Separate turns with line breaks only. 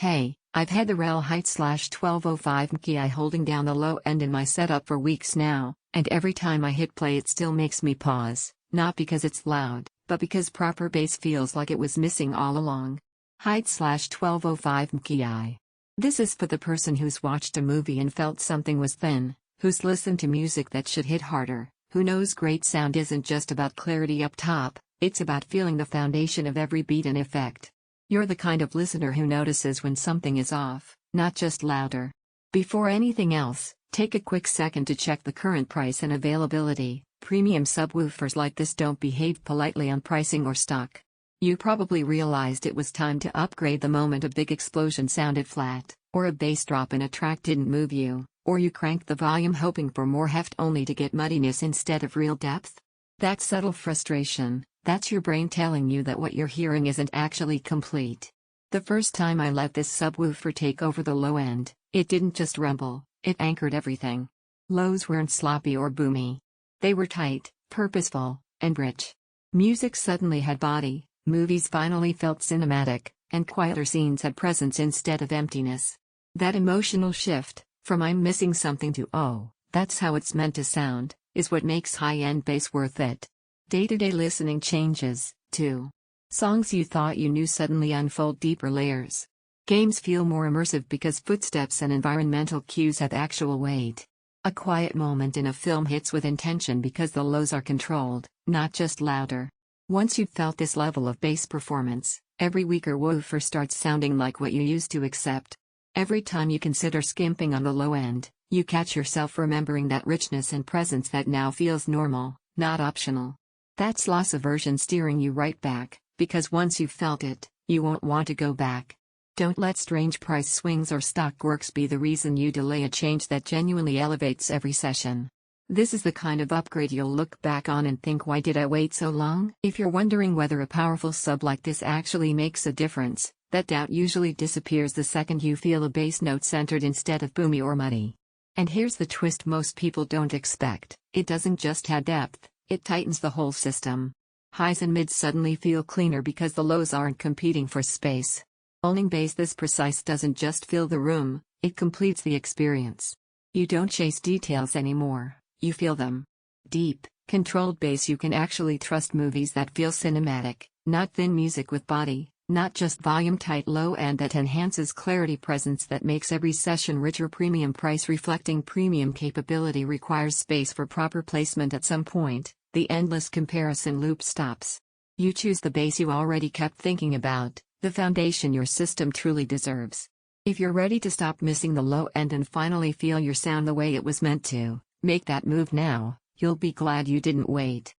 Hey, I've had the REL HT/1205 MKII holding down the low end in my setup for weeks now, and every time I hit play it still makes me pause, not because it's loud, but because proper bass feels like it was missing all along. HT/1205 MKII. This is for the person who's watched a movie and felt something was thin, who's listened to music that should hit harder, who knows great sound isn't just about clarity up top, it's about feeling the foundation of every beat and effect. You're the kind of listener who notices when something is off, not just louder. Before anything else, take a quick second to check the current price and availability. Premium subwoofers like this don't behave politely on pricing or stock. You probably realized it was time to upgrade the moment a big explosion sounded flat, or a bass drop in a track didn't move you, or you cranked the volume hoping for more heft only to get muddiness instead of real depth. That subtle frustration, that's your brain telling you that what you're hearing isn't actually complete. The first time I let this subwoofer take over the low end, it didn't just rumble, it anchored everything. Lows weren't sloppy or boomy. They were tight, purposeful, and rich. Music suddenly had body, movies finally felt cinematic, and quieter scenes had presence instead of emptiness. That emotional shift, from I'm missing something to oh, that's how it's meant to sound, is what makes high-end bass worth it. Day-to-day listening changes, too. Songs you thought you knew suddenly unfold deeper layers. Games feel more immersive because footsteps and environmental cues have actual weight. A quiet moment in a film hits with intention because the lows are controlled, not just louder. Once you've felt this level of bass performance, every weaker woofer starts sounding like what you used to accept. Every time you consider skimping on the low end, you catch yourself remembering that richness and presence that now feels normal, not optional. That's loss aversion steering you right back, because once you've felt it, you won't want to go back. Don't let strange price swings or stock quirks be the reason you delay a change that genuinely elevates every session. This is the kind of upgrade you'll look back on and think, why did I wait so long? If you're wondering whether a powerful sub like this actually makes a difference, that doubt usually disappears the second you feel a bass note centered instead of boomy or muddy. And here's the twist most people don't expect: it doesn't just add depth, it tightens the whole system. Highs and mids suddenly feel cleaner because the lows aren't competing for space. Owning bass this precise doesn't just fill the room, it completes the experience. You don't chase details anymore, you feel them. Deep, controlled bass you can actually trust. Movies that feel cinematic, not thin music with body, not just volume-tight low end that enhances clarity. Presence that makes every session richer. Premium price reflecting premium capability requires space for proper placement. At some point, the endless comparison loop stops. You choose the bass you already kept thinking about, the foundation your system truly deserves. If you're ready to stop missing the low end and finally feel your sound the way it was meant to, make that move now. You'll be glad you didn't wait.